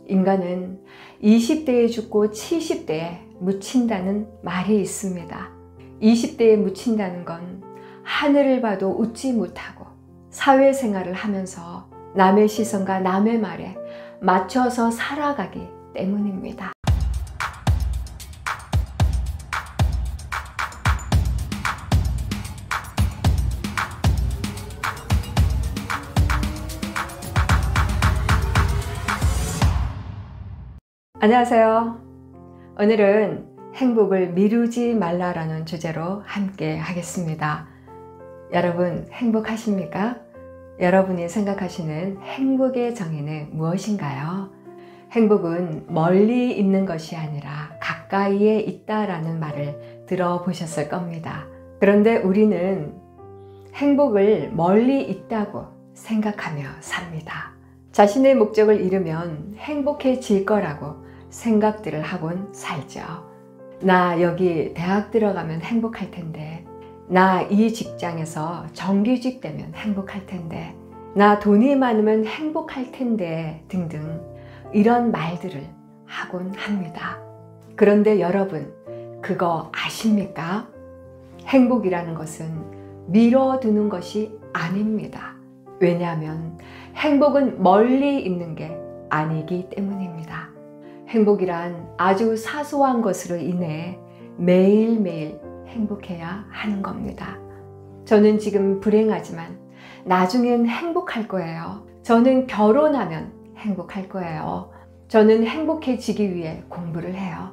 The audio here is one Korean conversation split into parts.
인간은 20대에 죽고 70대에 묻힌다는 말이 있습니다. 20대에 묻힌다는 건 하늘을 봐도 웃지 못하고 사회생활을 하면서 남의 시선과 남의 말에 맞춰서 살아가기 때문입니다. 안녕하세요. 오늘은 행복을 미루지 말라라는 주제로 함께 하겠습니다. 여러분 행복하십니까? 여러분이 생각하시는 행복의 정의는 무엇인가요? 행복은 멀리 있는 것이 아니라 가까이에 있다라는 말을 들어보셨을 겁니다. 그런데 우리는 행복을 멀리 있다고 생각하며 삽니다. 자신의 목적을 이루면 행복해질 거라고 생각들을 하곤 살죠. 나 여기 대학 들어가면 행복할 텐데, 나 이 직장에서 정규직 되면 행복할 텐데, 나 돈이 많으면 행복할 텐데 등등 이런 말들을 하곤 합니다. 그런데 여러분, 그거 아십니까? 행복이라는 것은 미뤄두는 것이 아닙니다. 왜냐하면 행복은 멀리 있는 게 아니기 때문입니다. 행복이란 아주 사소한 것으로 인해 매일매일 행복해야 하는 겁니다. 저는 지금 불행하지만 나중엔 행복할 거예요. 저는 결혼하면 행복할 거예요. 저는 행복해지기 위해 공부를 해요.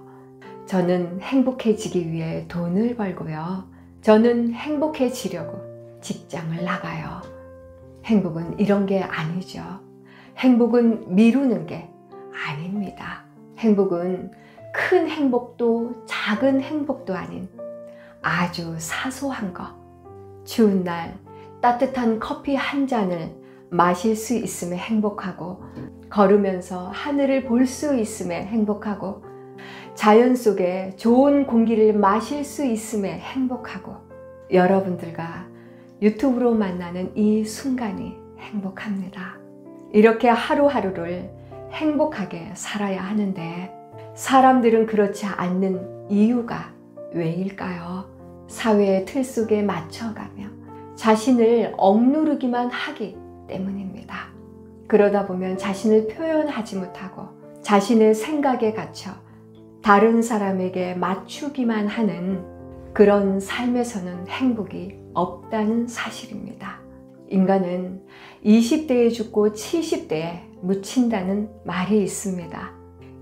저는 행복해지기 위해 돈을 벌고요. 저는 행복해지려고 직장을 나가요. 행복은 이런 게 아니죠. 행복은 미루는 게 아닙니다. 행복은 큰 행복도 작은 행복도 아닌 아주 사소한 것. 추운 날 따뜻한 커피 한 잔을 마실 수 있음에 행복하고, 걸으면서 하늘을 볼 수 있음에 행복하고, 자연 속에 좋은 공기를 마실 수 있음에 행복하고, 여러분들과 유튜브로 만나는 이 순간이 행복합니다. 이렇게 하루하루를 행복하게 살아야 하는데 사람들은 그렇지 않는 이유가 왜일까요? 사회의 틀 속에 맞춰가며 자신을 억누르기만 하기 때문입니다. 그러다 보면 자신을 표현하지 못하고 자신의 생각에 갇혀 다른 사람에게 맞추기만 하는 그런 삶에서는 행복이 없다는 사실입니다. 인간은 20대에 죽고 70대에 묻힌다는 말이 있습니다.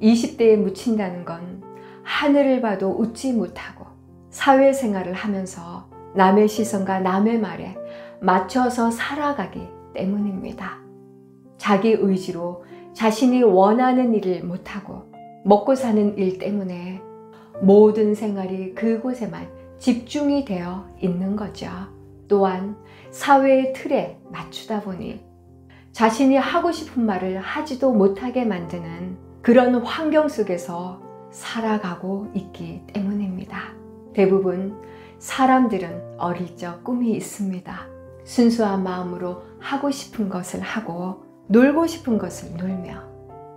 20대에 묻힌다는 건 하늘을 봐도 웃지 못하고 사회생활을 하면서 남의 시선과 남의 말에 맞춰서 살아가기 때문입니다. 자기 의지로 자신이 원하는 일을 못하고 먹고 사는 일 때문에 모든 생활이 그곳에만 집중이 되어 있는 거죠. 또한 사회의 틀에 맞추다 보니 자신이 하고 싶은 말을 하지도 못하게 만드는 그런 환경 속에서 살아가고 있기 때문입니다. 대부분 사람들은 어릴 적 꿈이 있습니다. 순수한 마음으로 하고 싶은 것을 하고 놀고 싶은 것을 놀며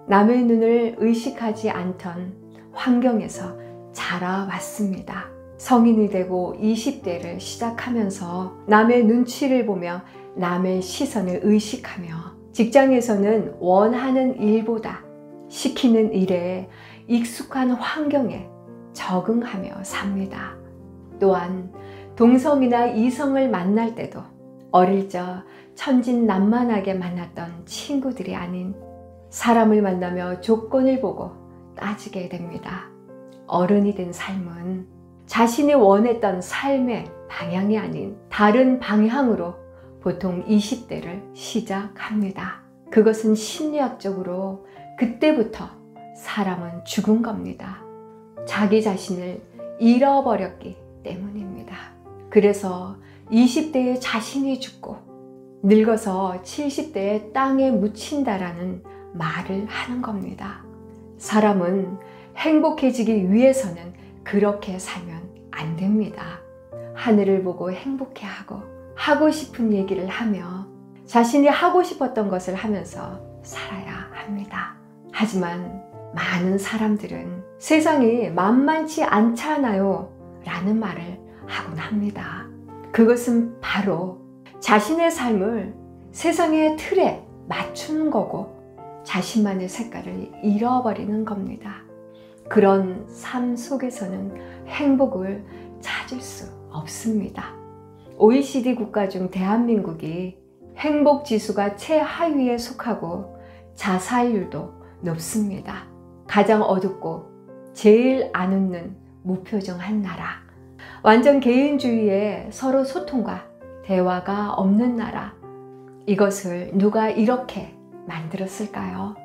남의 눈을 의식하지 않던 환경에서 자라왔습니다. 성인이 되고 20대를 시작하면서 남의 눈치를 보며 남의 시선을 의식하며 직장에서는 원하는 일보다 시키는 일에 익숙한 환경에 적응하며 삽니다. 또한 동성이나 이성을 만날 때도 어릴 적 천진난만하게 만났던 친구들이 아닌 사람을 만나며 조건을 보고 따지게 됩니다. 어른이 된 삶은 자신이 원했던 삶의 방향이 아닌 다른 방향으로 보통 20대를 시작합니다. 그것은 심리학적으로 그때부터 사람은 죽은 겁니다. 자기 자신을 잃어버렸기 때문입니다. 그래서 20대에 자신이 죽고 늙어서 70대에 땅에 묻힌다라는 말을 하는 겁니다. 사람은 행복해지기 위해서는 그렇게 살면 안 됩니다. 하늘을 보고 행복해하고 하고 싶은 얘기를 하며 자신이 하고 싶었던 것을 하면서 살아야 합니다. 하지만 많은 사람들은 세상이 만만치 않잖아요 라는 말을 하곤 합니다. 그것은 바로 자신의 삶을 세상의 틀에 맞추는 거고 자신만의 색깔을 잃어버리는 겁니다. 그런 삶 속에서는 행복을 찾을 수 없습니다. OECD 국가 중 대한민국이 행복 지수가 최하위에 속하고 자살률도 높습니다. 가장 어둡고 제일 안 웃는 무표정한 나라, 완전 개인주의에 서로 소통과 대화가 없는 나라, 이것을 누가 이렇게 만들었을까요?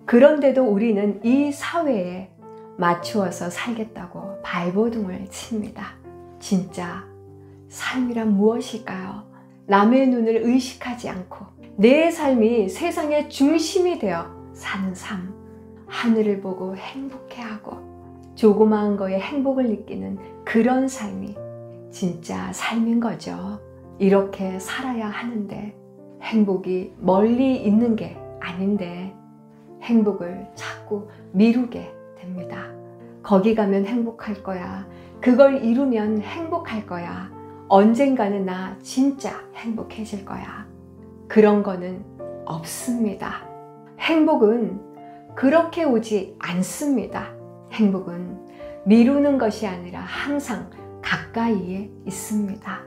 그런데도 우리는 이 사회에 맞추어서 살겠다고 발버둥을 칩니다. 진짜 삶이란 무엇일까요? 남의 눈을 의식하지 않고 내 삶이 세상의 중심이 되어 사는 삶, 하늘을 보고 행복해하고 조그마한 거에 행복을 느끼는 그런 삶이 진짜 삶인 거죠. 이렇게 살아야 하는데 행복이 멀리 있는 게 아닌데 행복을 자꾸 미루게 됩니다. 거기 가면 행복할 거야. 그걸 이루면 행복할 거야. 언젠가는 나 진짜 행복해질 거야. 그런 거는 없습니다. 행복은 그렇게 오지 않습니다. 행복은 미루는 것이 아니라 항상 가까이에 있습니다.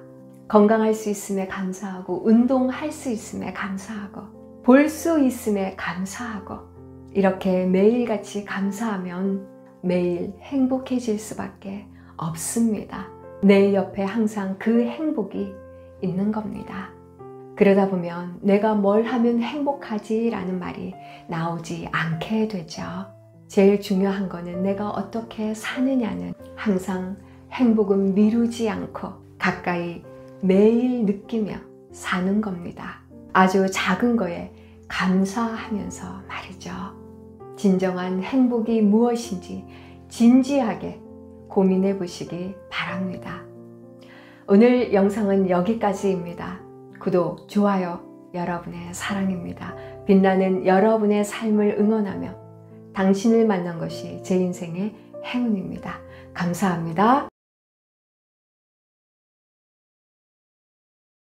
건강할 수 있음에 감사하고 운동할 수 있음에 감사하고 볼 수 있음에 감사하고 이렇게 매일같이 감사하면 매일 행복해질 수밖에 없습니다. 내 옆에 항상 그 행복이 있는 겁니다. 그러다 보면 내가 뭘 하면 행복하지 라는 말이 나오지 않게 되죠. 제일 중요한 거는 내가 어떻게 사느냐는 항상 행복은 미루지 않고 가까이 매일 느끼며 사는 겁니다. 아주 작은 거에 감사하면서 말이죠. 진정한 행복이 무엇인지 진지하게 고민해 보시기 바랍니다. 오늘 영상은 여기까지입니다. 구독, 좋아요, 여러분의 사랑입니다. 빛나는 여러분의 삶을 응원하며 당신을 만난 것이 제 인생의 행운입니다. 감사합니다.